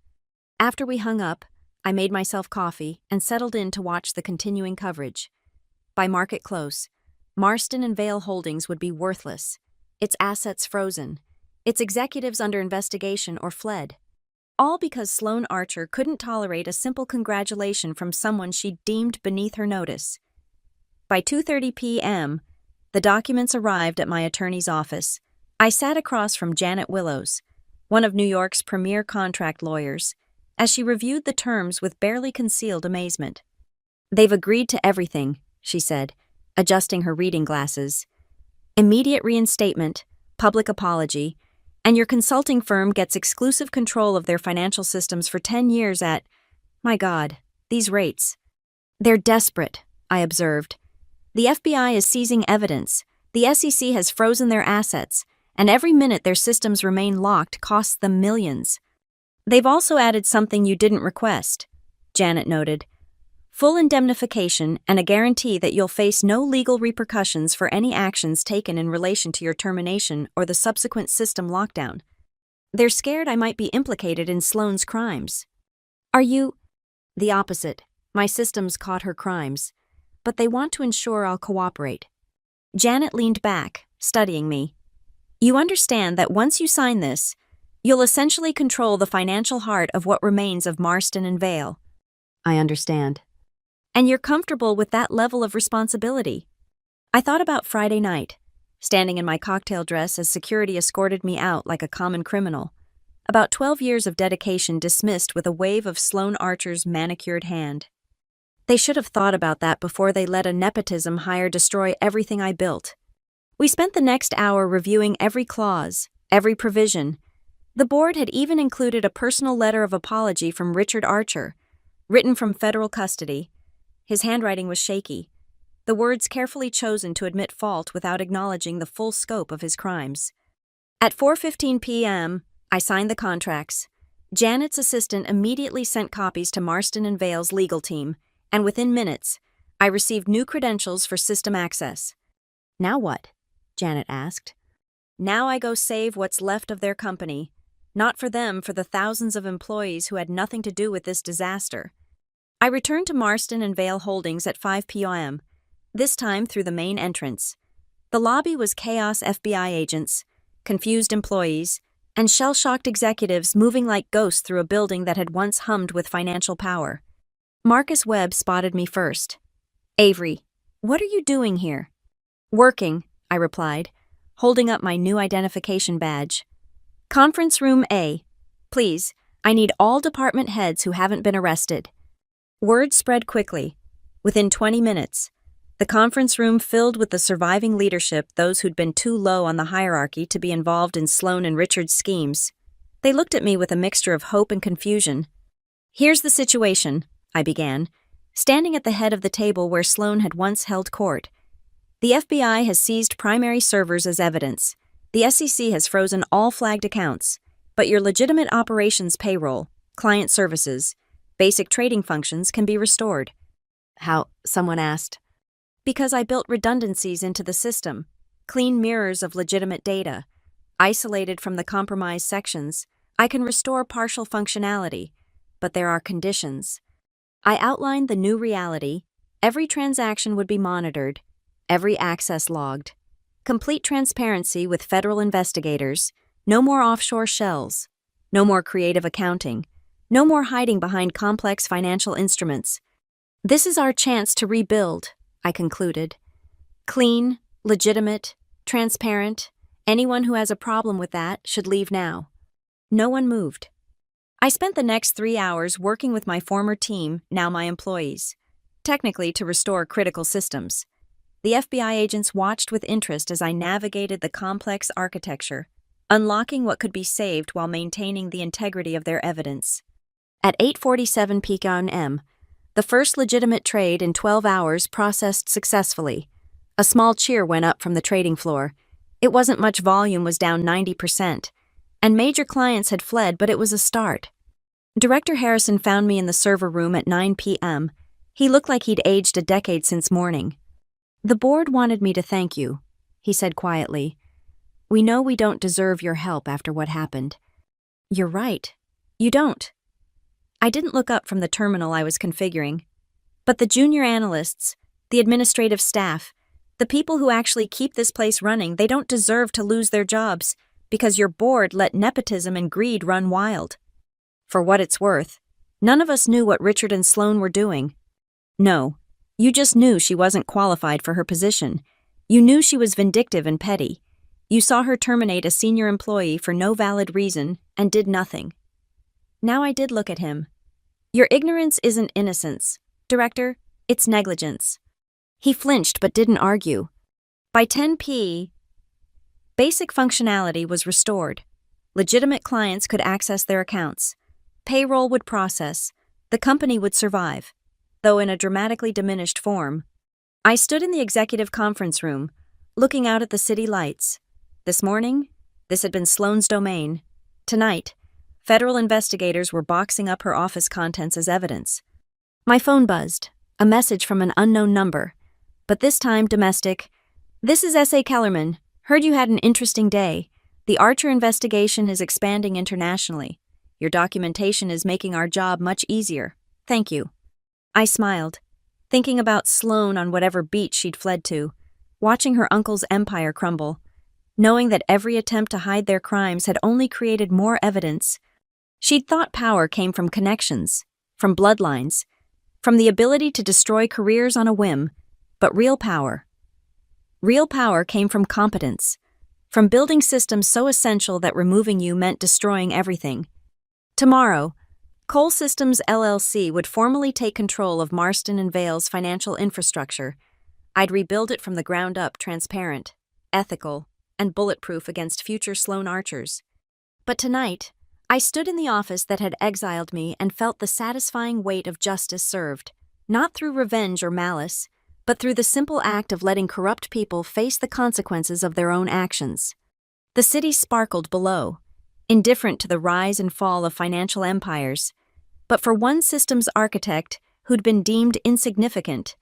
After we hung up, I made myself coffee and settled in to watch the continuing coverage. By market close, Marston and Vale Holdings would be worthless, its assets frozen, its executives under investigation or fled. All because Sloan Archer couldn't tolerate a simple congratulation from someone she deemed beneath her notice. By 2:30 p.m., the documents arrived at my attorney's office. I sat across from Janet Willows, one of New York's premier contract lawyers, as she reviewed the terms with barely concealed amazement. They've agreed to everything, she said, adjusting her reading glasses. Immediate reinstatement, public apology, And your consulting firm gets exclusive control of their financial systems for 10 years at, my God, these rates. They're desperate, I observed. The FBI is seizing evidence, the SEC has frozen their assets, and every minute their systems remain locked costs them millions. They've also added something you didn't request, Janet noted. Full indemnification and a guarantee that you'll face no legal repercussions for any actions taken in relation to your termination or the subsequent system lockdown. They're scared I might be implicated in Sloane's crimes. Are you? The opposite. My systems caught her crimes. But they want to ensure I'll cooperate. Janet leaned back, studying me. You understand that once you sign this, you'll essentially control the financial heart of what remains of Marston and Vale. I understand. And you're comfortable with that level of responsibility. I thought about Friday night, standing in my cocktail dress as security escorted me out like a common criminal. About 12 years of dedication dismissed with a wave of Sloane Archer's manicured hand. They should have thought about that before they let a nepotism hire destroy everything I built. We spent the next hour reviewing every clause, every provision. The board had even included a personal letter of apology from Richard Archer, written from federal custody. His handwriting was shaky, the words carefully chosen to admit fault without acknowledging the full scope of his crimes. At 4:15 p.m., I signed the contracts. Janet's assistant immediately sent copies to Marston and Vale's legal team, and within minutes, I received new credentials for system access. Now what? Janet asked. Now I go save what's left of their company. Not for them, for the thousands of employees who had nothing to do with this disaster. I returned to Marston and Vale Holdings at 5 p.m., this time through the main entrance. The lobby was chaos FBI agents, confused employees, and shell-shocked executives moving like ghosts through a building that had once hummed with financial power. Marcus Webb spotted me first. Avery, what are you doing here? Working, I replied, holding up my new identification badge. Conference room A. Please, I need all department heads who haven't been arrested. Word spread quickly. Within 20 minutes, the conference room filled with the surviving leadership, those who'd been too low on the hierarchy to be involved in Sloane and Richard's schemes. They looked at me with a mixture of hope and confusion. Here's the situation, I began, standing at the head of the table where Sloane had once held court. The FBI has seized primary servers as evidence. The SEC has frozen all flagged accounts, but your legitimate operations payroll, client services, basic trading functions can be restored. How? Someone asked. Because I built redundancies into the system, clean mirrors of legitimate data. Isolated from the compromised sections, I can restore partial functionality, but there are conditions. I outlined the new reality. Every transaction would be monitored, every access logged. Complete transparency with federal investigators, no more offshore shells, no more creative accounting, no more hiding behind complex financial instruments. This is our chance to rebuild, I concluded. Clean, legitimate, transparent. Anyone who has a problem with that should leave now. No one moved. I spent the next 3 hours working with my former team, now my employees, technically to restore critical systems. The FBI agents watched with interest as I navigated the complex architecture, unlocking what could be saved while maintaining the integrity of their evidence. At 8:47 p.m., the first legitimate trade in 12 hours processed successfully. A small cheer went up from the trading floor. It wasn't much, volume was down 90%, and major clients had fled, but it was a start. Director Harrison found me in the server room at 9 p.m. He looked like he'd aged a decade since morning. The board wanted me to thank you, he said quietly. We know we don't deserve your help after what happened. You're right. You don't. I didn't look up from the terminal I was configuring. But the junior analysts, the administrative staff, the people who actually keep this place running, they don't deserve to lose their jobs because your board let nepotism and greed run wild. For what it's worth, none of us knew what Richard and Sloane were doing. No, you just knew she wasn't qualified for her position. You knew she was vindictive and petty. You saw her terminate a senior employee for no valid reason and did nothing. Now I did look at him. Your ignorance isn't innocence, Director, it's negligence. He flinched but didn't argue. By 10 p., basic functionality was restored. Legitimate clients could access their accounts. Payroll would process. The company would survive, though in a dramatically diminished form. I stood in the executive conference room, looking out at the city lights. This morning, this had been Sloane's domain. Tonight, federal investigators were boxing up her office contents as evidence. My phone buzzed, a message from an unknown number, but this time domestic. "This is S.A. Kellerman. Heard you had an interesting day. The Archer investigation is expanding internationally. Your documentation is making our job much easier. Thank you." I smiled, thinking about Sloane on whatever beach she'd fled to, watching her uncle's empire crumble, knowing that every attempt to hide their crimes had only created more evidence. She'd thought power came from connections, from bloodlines, from the ability to destroy careers on a whim, but real power came from competence, from building systems so essential that removing you meant destroying everything. Tomorrow, Cole Systems LLC would formally take control of Marston and Vale's financial infrastructure. I'd rebuild it from the ground up, transparent, ethical, and bulletproof against future Sloane Archers. But tonight, I stood in the office that had exiled me and felt the satisfying weight of justice served, not through revenge or malice, but through the simple act of letting corrupt people face the consequences of their own actions. The city sparkled below, indifferent to the rise and fall of financial empires. But for one systems architect who'd been deemed insignificant,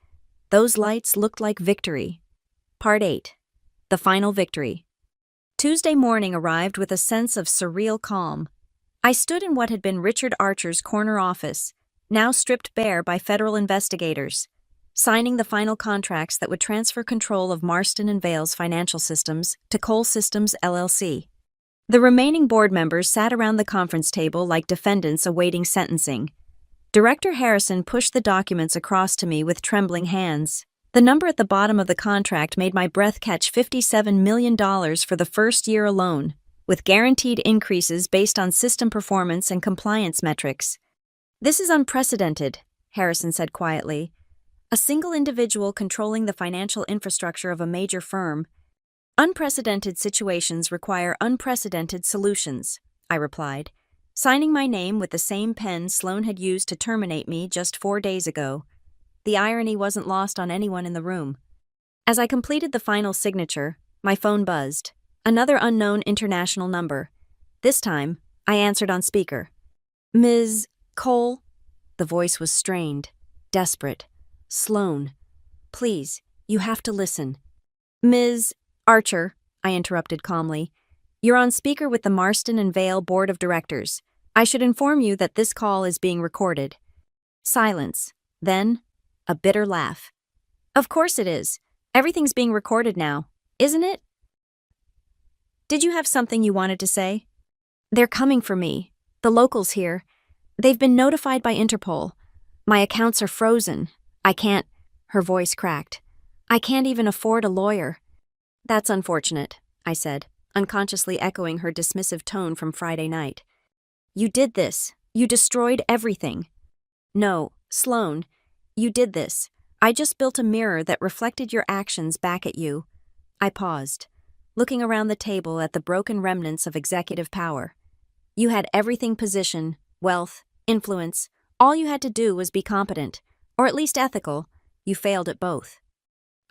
those lights looked like victory. Part 8. The Final Victory. Tuesday morning arrived with a sense of surreal calm. I stood in what had been Richard Archer's corner office, now stripped bare by federal investigators, signing the final contracts that would transfer control of Marston and Vale's financial systems to Cole Systems LLC. The remaining board members sat around the conference table like defendants awaiting sentencing. Director Harrison pushed the documents across to me with trembling hands. The number at the bottom of the contract made my breath catch $57 million for the first year alone, with guaranteed increases based on system performance and compliance metrics. "This is unprecedented," Harrison said quietly. "A single individual controlling the financial infrastructure of a major firm. Unprecedented situations require unprecedented solutions," I replied, signing my name with the same pen Sloane had used to terminate me just 4 days ago. The irony wasn't lost on anyone in the room. As I completed the final signature, my phone buzzed. Another unknown international number. This time, I answered on speaker. "Ms. Cole?" The voice was strained, desperate. "Sloane, please, you have to listen." "Ms. Archer," I interrupted calmly, "you're on speaker with the Marston and Vale Board of Directors. I should inform you that this call is being recorded." Silence. Then, a bitter laugh. "Of course it is. Everything's being recorded now, isn't it? Did you have something you wanted to say?" "They're coming for me. The locals here. They've been notified by Interpol. My accounts are frozen. I can't—" Her voice cracked. "I can't even afford a lawyer." "That's unfortunate," I said, unconsciously echoing her dismissive tone from Friday night. "You did this. You destroyed everything." "No, Sloane, you did this. I just built a mirror that reflected your actions back at you." I paused, looking around the table at the broken remnants of executive power. "You had everything: position, wealth, influence. All you had to do was be competent, or at least ethical. You failed at both."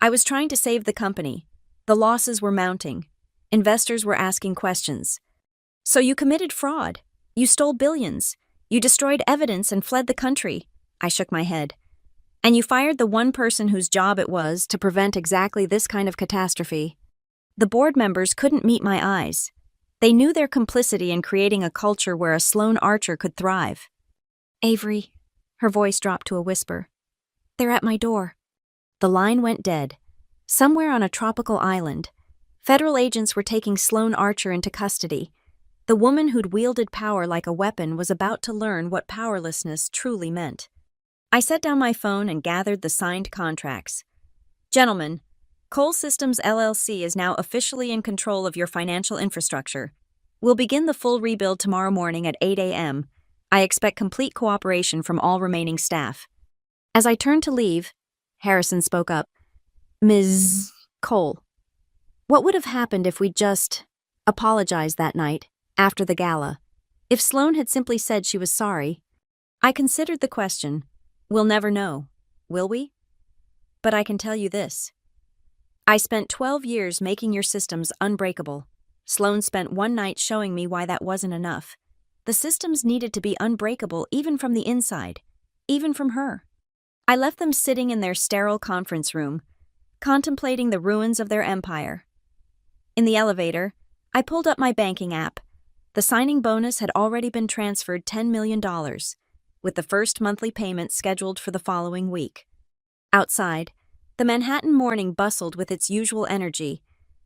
"I was trying to save the company. The losses were mounting. Investors were asking questions." "So you committed fraud. You stole billions. You destroyed evidence and fled the country." I shook my head. "And you fired the one person whose job it was to prevent exactly this kind of catastrophe." The board members couldn't meet my eyes. They knew their complicity in creating a culture where a Sloane Archer could thrive. "Avery," her voice dropped to a whisper, "they're at my door." The line went dead. Somewhere on a tropical island, federal agents were taking Sloane Archer into custody. The woman who'd wielded power like a weapon was about to learn what powerlessness truly meant. I set down my phone and gathered the signed contracts. "Gentlemen, Cole Systems LLC is now officially in control of your financial infrastructure. We'll begin the full rebuild tomorrow morning at 8 a.m. I expect complete cooperation from all remaining staff." As I turned to leave, Harrison spoke up. "Ms. Cole, what would have happened if we just apologized that night? After the gala, if Sloane had simply said she was sorry, I considered the question. We'll never know, will we? But I can tell you this. I spent 12 years making your systems unbreakable. Sloane spent one night showing me why that wasn't enough. The systems needed to be unbreakable even from the inside, even from her. I left them sitting in their sterile conference room, contemplating the ruins of their empire. In the elevator, I pulled up my banking app. The signing bonus had already been transferred $10 million, with the first monthly payment scheduled for the following week. Outside, the Manhattan morning bustled with its usual energy.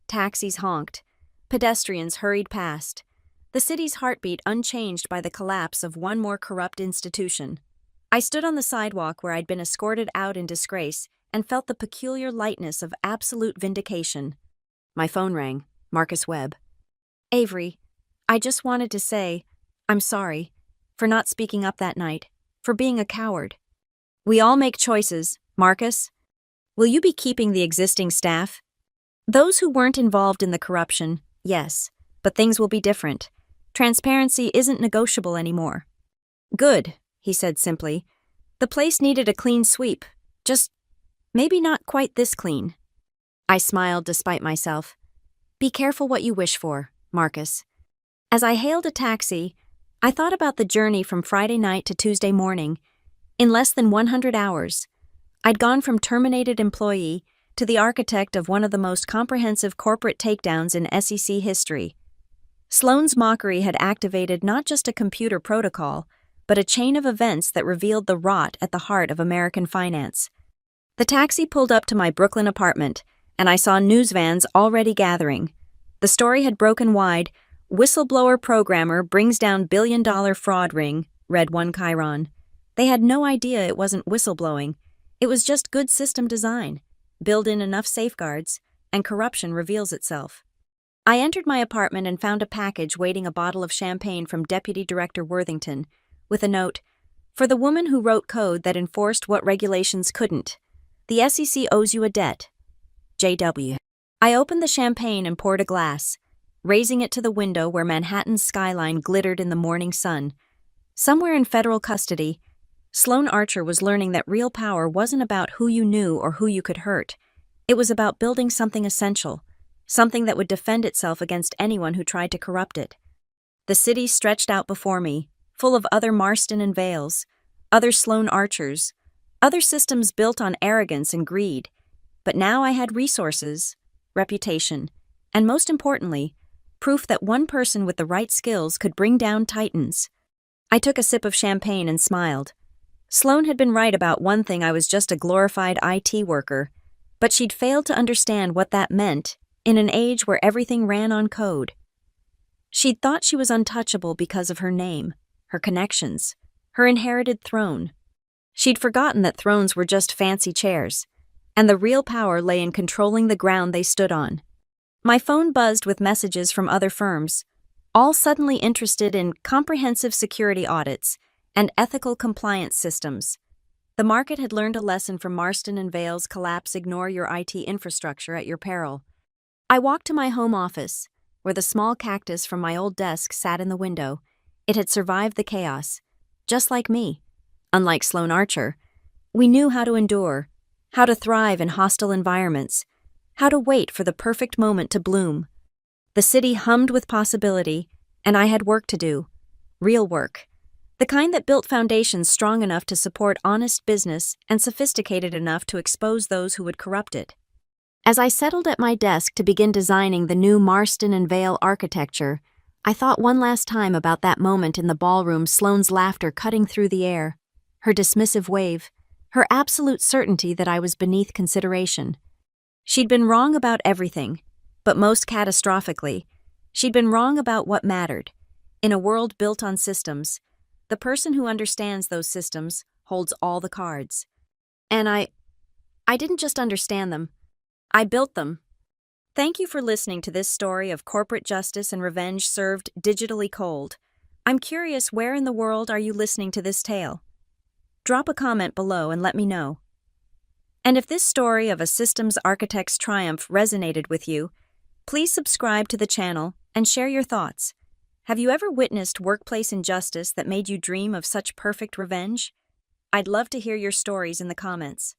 Taxis honked. Pedestrians hurried past. The city's heartbeat unchanged by the collapse of one more corrupt institution. I stood on the sidewalk where I'd been escorted out in disgrace and felt the peculiar lightness of absolute vindication. My phone rang. Marcus Webb. Avery, I just wanted to say, I'm sorry for not speaking up that night, for being a coward. We all make choices, Marcus. Will you be keeping the existing staff? Those who weren't involved in the corruption, yes, but things will be different. Transparency isn't negotiable anymore. Good, he said simply. The place needed a clean sweep, just maybe not quite this clean. I smiled despite myself. Be careful what you wish for, Marcus. As I hailed a taxi, I thought about the journey from Friday night to Tuesday morning. In less than 100 hours, I'd gone from terminated employee to the architect of one of the most comprehensive corporate takedowns in SEC history. Sloane's mockery had activated not just a computer protocol, but a chain of events that revealed the rot at the heart of American finance. The taxi pulled up to my Brooklyn apartment, and I saw news vans already gathering. The story had broken wide. Whistleblower programmer brings down billion-dollar fraud ring, read one chyron. They had no idea it wasn't whistleblowing. It was just good system design. Build in enough safeguards, and corruption reveals itself. I entered my apartment and found a package waiting, a bottle of champagne from Deputy Director Worthington, with a note, for the woman who wrote code that enforced what regulations couldn't. The SEC owes you a debt. J.W. I opened the champagne and poured a glass, raising it to the window where Manhattan's skyline glittered in the morning sun. Somewhere in federal custody, Sloane Archer was learning that real power wasn't about who you knew or who you could hurt. It was about building something essential, something that would defend itself against anyone who tried to corrupt it. The city stretched out before me, full of other Marston and Vales, other Sloane Archers, other systems built on arrogance and greed. But now I had resources, reputation, and most importantly, proof that one person with the right skills could bring down titans. I took a sip of champagne and smiled. Sloane had been right about one thing: I was just a glorified IT worker, but she'd failed to understand what that meant in an age where everything ran on code. She'd thought she was untouchable because of her name, her connections, her inherited throne. She'd forgotten that thrones were just fancy chairs, and the real power lay in controlling the ground they stood on. My phone buzzed with messages from other firms, all suddenly interested in comprehensive security audits and ethical compliance systems. The market had learned a lesson from Marston and Vale's collapse: ignore your IT infrastructure at your peril. I walked to my home office, where the small cactus from my old desk sat in the window. It had survived the chaos, just like me. Unlike Sloane Archer, we knew how to endure, how to thrive in hostile environments, how to wait for the perfect moment to bloom. The city hummed with possibility, and I had work to do. Real work. The kind that built foundations strong enough to support honest business and sophisticated enough to expose those who would corrupt it. As I settled at my desk to begin designing the new Marston and Vale architecture, I thought one last time about that moment in the ballroom, Sloane's laughter cutting through the air, her dismissive wave, her absolute certainty that I was beneath consideration. She'd been wrong about everything, but most catastrophically, she'd been wrong about what mattered. In a world built on systems, the person who understands those systems holds all the cards. And I didn't just understand them, I built them. Thank you for listening to this story of corporate justice and revenge served digitally cold. I'm curious, where in the world are you listening to this tale? Drop a comment below and let me know. And if this story of a systems architect's triumph resonated with you, please subscribe to the channel and share your thoughts. Have you ever witnessed workplace injustice that made you dream of such perfect revenge? I'd love to hear your stories in the comments.